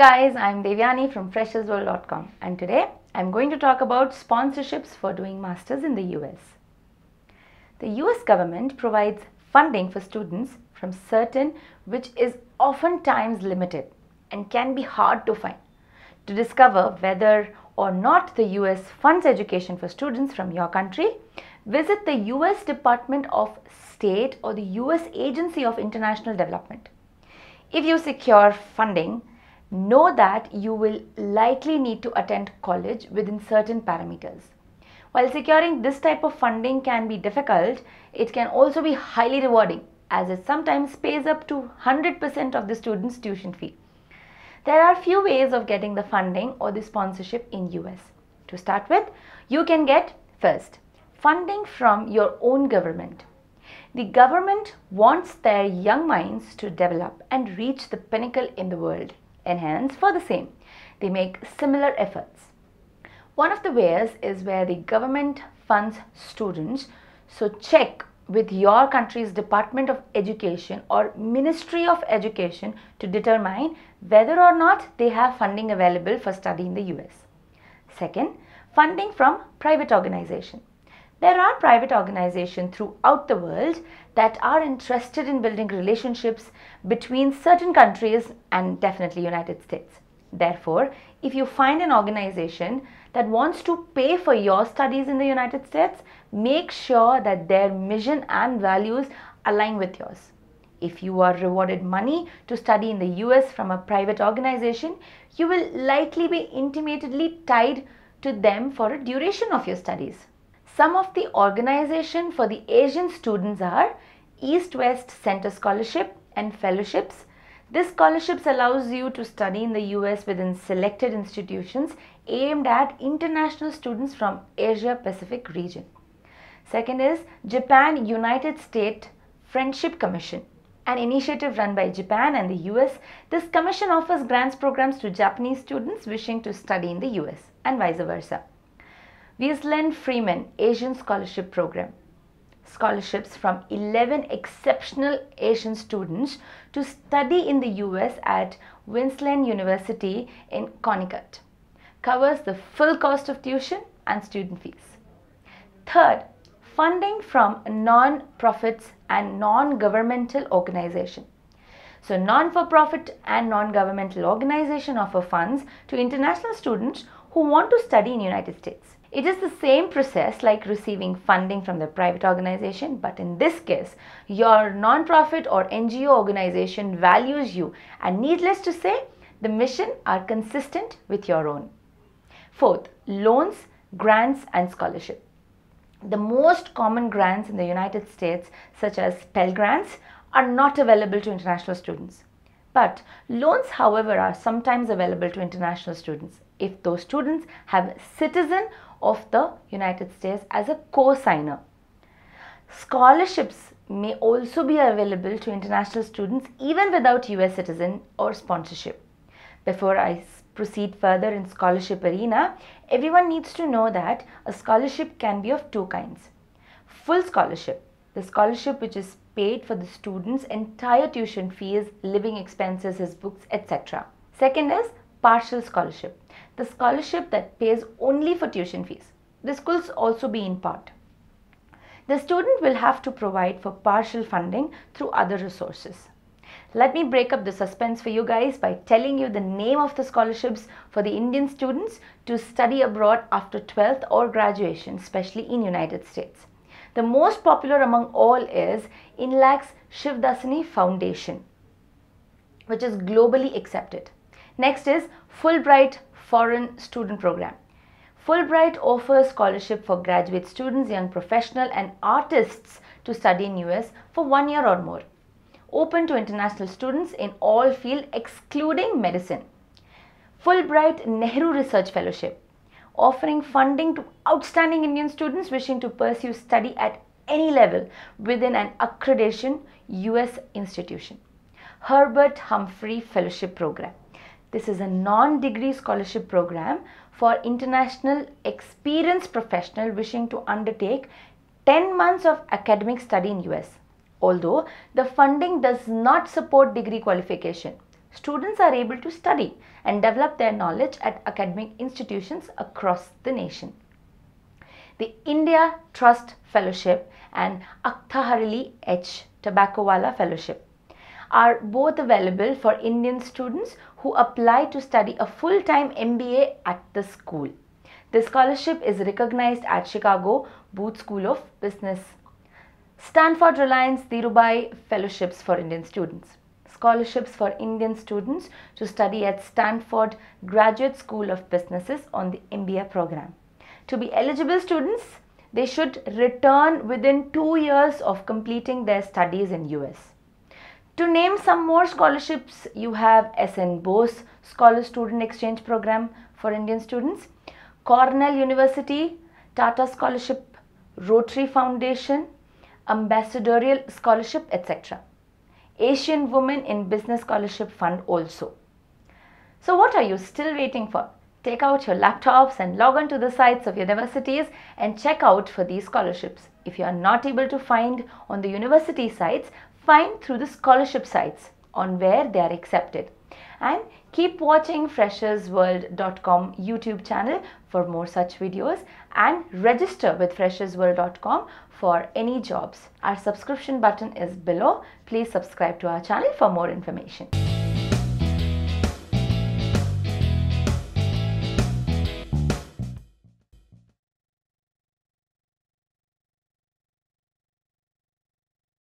guys, I'm Devyani from freshersworld.com and today I'm going to talk about sponsorships for doing masters in the US. The US government provides funding for students from certain which is oftentimes limited and can be hard to find. To discover whether or not the US funds education for students from your country, visit the US Department of State or the US Agency of International Development. If you secure funding, know that you will likely need to attend college within certain parameters. While securing this type of funding can be difficult, it can also be highly rewarding as it sometimes pays up to 100% of the student's tuition fee. There are few ways of getting the funding or the sponsorship in US. To start with, you can get first, funding from your own government. The government wants their young minds to develop and reach the pinnacle in the world. And hence, for the same, they make similar efforts. One of the ways is where the government funds students, so check with your country's Department of Education or Ministry of Education to determine whether or not they have funding available for study in the US. Second, funding from private organization. There are private organizations throughout the world that are interested in building relationships between certain countries and definitely United States. Therefore, if you find an organization that wants to pay for your studies in the United States, make sure that their mission and values align with yours. If you are rewarded money to study in the US from a private organization, you will likely be intimately tied to them for a duration of your studies. Some of the organizations for the Asian students are East-West Center Scholarship and Fellowships. This scholarships allows you to study in the US within selected institutions aimed at international students from Asia Pacific region. Second is Japan-United States Friendship Commission, an initiative run by Japan and the US. This commission offers grants programs to Japanese students wishing to study in the US and vice versa. Wiesland Freeman Asian Scholarship Program. Scholarships from 11 exceptional Asian students to study in the US at Wiesland University in Connecticut. Covers the full cost of tuition and student fees. Third, funding from non-profits and non-governmental organizations. So non-for-profit and non-governmental organizations offer funds to international students who want to study in the United States. It is the same process like receiving funding from the private organization, but in this case, your non-profit or NGO organization values you, and needless to say, the mission are consistent with your own. Fourth, loans, grants and scholarship. The most common grants in the United States, such as Pell Grants, are not available to international students. But loans, however, are sometimes available to international students if those students have citizen of the United States as a co-signer. Scholarships may also be available to international students even without US citizen or sponsorship. Before I proceed further in scholarship arena, everyone needs to know that a scholarship can be of two kinds. Full scholarship, the scholarship which is paid for the student's entire tuition fees, living expenses, his books, etc. Second is partial scholarship, the scholarship that pays only for tuition fees. This could also be in part. The student will have to provide for partial funding through other resources. Let me break up the suspense for you guys by telling you the name of the scholarships for the Indian students to study abroad after 12th or graduation, especially in United States. The most popular among all is Inlaks Shivdasani Foundation, which is globally accepted. Next is Fulbright Foreign Student Program. Fulbright offers scholarship for graduate students, young professionals and artists to study in US for 1 year or more. Open to international students in all fields excluding medicine. Fulbright Nehru Research Fellowship, offering funding to outstanding Indian students wishing to pursue study at any level within an accreditation US institution. Hubert Humphrey Fellowship Program. This is a non-degree scholarship program for international experienced professionals wishing to undertake 10 months of academic study in US. Although the funding does not support degree qualification, students are able to study and develop their knowledge at academic institutions across the nation. The India Trust Fellowship and Akhtarali Tobaccowala Fellowship are both available for Indian students who apply to study a full-time MBA at the school. This scholarship is recognized at Chicago Booth School of Business. Stanford Reliance Dhirubhai Fellowships for Indian students. Scholarships for Indian students to study at Stanford Graduate School of Businesses on the MBA program. To be eligible students, they should return within 2 years of completing their studies in US. To name some more scholarships, you have S.N. Bose Scholar Student Exchange Program for Indian students, Cornell University, Tata Scholarship, Rotary Foundation, Ambassadorial Scholarship, etc. Asian Women in Business Scholarship Fund also. So what are you still waiting for? Take out your laptops and log on to the sites of universities and check out for these scholarships. If you are not able to find on the university sites, find through the scholarship sites on where they are accepted. And keep watching freshersworld.com YouTube channel for more such videos and register with freshersworld.com for any jobs. Our subscription button is below. Please subscribe to our channel for more information.